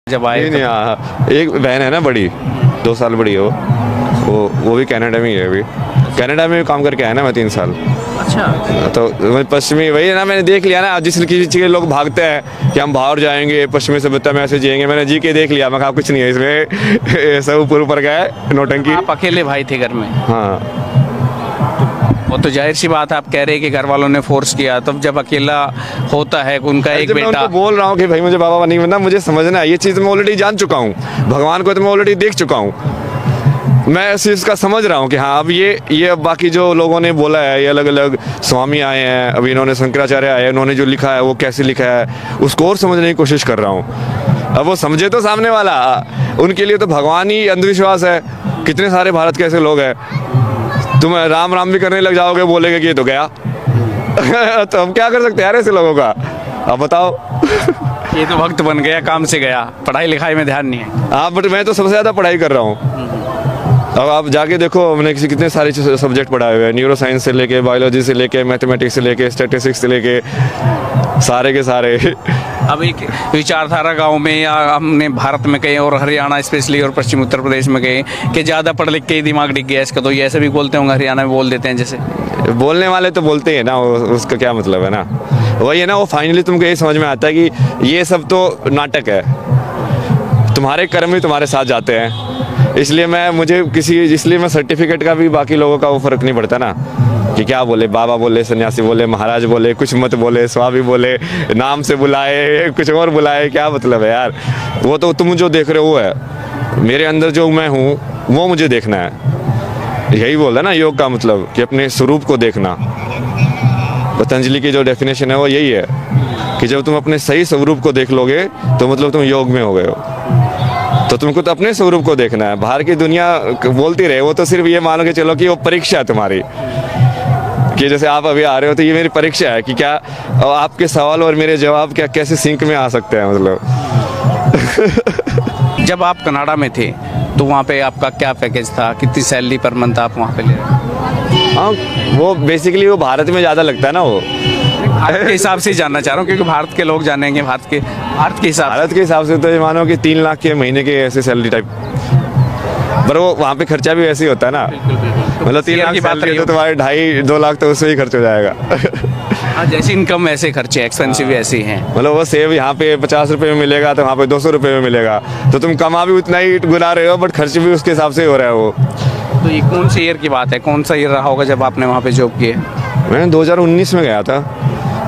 जब आए नहीं नहीं, हाँ, एक बहन है ना बड़ी, 2 साल बड़ी है वो भी कनाडा में ही है अभी। कनाडा में काम करके आया ना मैं 3 साल। अच्छा, तो मैं पश्चिमी वही है ना, मैंने देख लिया ना, जिस चीज़ के लोग भागते हैं कि हम बाहर जाएंगे पश्चिमी सभ्यता में ऐसे जिएंगे, मैंने जी के देख लिया। मैं कहा कुछ नहीं है इसमें सब ऊपर गया है नौटंकी। आप अकेले भाई थे घर में? हाँ वो तो जाहिर सी बात है, आप कह रहे हैं कि घर वालों ने फोर्स किया, तब जब अकेला होता है उनका एक जब मैं बेटा। उनको बोल रहा हूँ कि भाई मुझे बाबा नहीं बनना, मुझे समझना है ये चीज़, मैं ऑलरेडी जान चुका हूँ, भगवान को तो मैं ऑलरेडी देख चुका हूँ। मैं इस चीज़ का समझ रहा हूँ कि हाँ अब ये अब बाकी जो लोगों ने बोला है, ये अलग अलग स्वामी आए हैं, अभी इन्होंने शंकराचार्य आए, उन्होंने जो लिखा है वो कैसे लिखा है उसको और समझने की कोशिश कर रहा हूँ। अब वो समझे तो सामने वाला, उनके लिए तो भगवान ही अंधविश्वास है। कितने सारे भारत के ऐसे लोग हैं, तुम राम राम भी करने लग जाओगे, बोलेगे कि ये तो गया तो हम क्या कर सकते हैं यार ऐसे लोगों का, आप बताओ। ये तो वक्त बन गया, काम से गया, पढ़ाई लिखाई में ध्यान नहीं है। हाँ बट मैं तो सबसे ज़्यादा पढ़ाई कर रहा हूँ। अब आप जाके देखो, हमने कितने सारे सब्जेक्ट पढ़ाए हुए हैं, न्यूरो साइंस से लेके, बायोलॉजी से लेके, मैथमेटिक्स से लेके, स्टैटिस्टिक्स से लेके, सारे के सारे। अब एक विचारधारा गांव में या हमने भारत में कहीं और हरियाणा स्पेशली और पश्चिम उत्तर प्रदेश में गए कि ज़्यादा पढ़ लिख के ही दिमाग डिग गया इसका, तो ये ऐसे भी बोलते होंगे, हरियाणा में बोल देते हैं जैसे। बोलने वाले तो बोलते हैं ना, उसका क्या मतलब है ना, वही है ना, वो फाइनली तुमको ये समझ में आता है कि ये सब तो नाटक है, तुम्हारे कर्म ही तुम्हारे साथ जाते हैं। इसलिए मैं सर्टिफिकेट का भी बाकी लोगों का वो फर्क नहीं पड़ता ना, कि क्या बोले, बाबा बोले, सन्यासी बोले, महाराज बोले, कुछ मत बोले, स्वामी बोले, नाम से बुलाए, कुछ और बुलाए, क्या मतलब है यार। वो तो तुम जो देख रहे हो वो है, मेरे अंदर जो मैं हूँ वो मुझे देखना है। यही बोलता ना योग का मतलब, कि अपने स्वरूप को देखना। पतंजलि की जो डेफिनेशन है वो यही है कि जब तुम अपने सही स्वरूप को देख लोगे तो मतलब तुम योग में हो गए हो। तो तुमको तो अपने स्वरूप को देखना है, बाहर की दुनिया बोलती रहे, वो तो सिर्फ ये मानो कि चलो कि वो परीक्षा है तुम्हारी, कि जैसे आप अभी आ रहे हो तो ये मेरी परीक्षा है कि क्या आपके सवाल और मेरे जवाब क्या कैसे सिंक में आ सकते हैं मतलब। जब आप कनाडा में थे तो वहाँ पे आपका क्या पैकेज था, कितनी सैलरी पर मंथ आप वहाँ पे ले रहे हैं? हाँ वो बेसिकली वो भारत में ज़्यादा लगता है ना, वो भारत के हिसाब से जानना चाह रहा हूँ क्योंकि भारत के लोग जानेंगे, भारत के हिसाब से। तो ये मानो कि 3 लाख के महीने के ऐसे सैलरी टाइप, पर वो वहाँ पे खर्चा भी वैसे ही होता है ना, मतलब 3 लाख की बात करें तो तुम्हारे 2.5-2 लाख तो उससे ही खर्च हो जाएगा। हाँ, जैसी इनकम वैसे खर्चे, एक्सपेंसिव ऐसे ही हैं। मतलब वो सेब यहाँ पे 50 रुपए में मिलेगा तो वहाँ पे 200 रुपए में मिलेगा, तो तुम कमा भी उतना ही गुना रहे हो, बट खर्च भी उसके हिसाब से हो रहा है वो। तो ये कौन से ईयर की बात है, कौन सा ईयर रहा होगा जब आपने वहाँ पे जॉब किए? मैंने 2019 में गया था,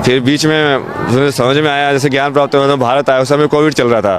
फिर बीच में समझ में आया, जैसे ज्ञान प्राप्त हुआ तो भारत आया, उस समय कोविड चल रहा था।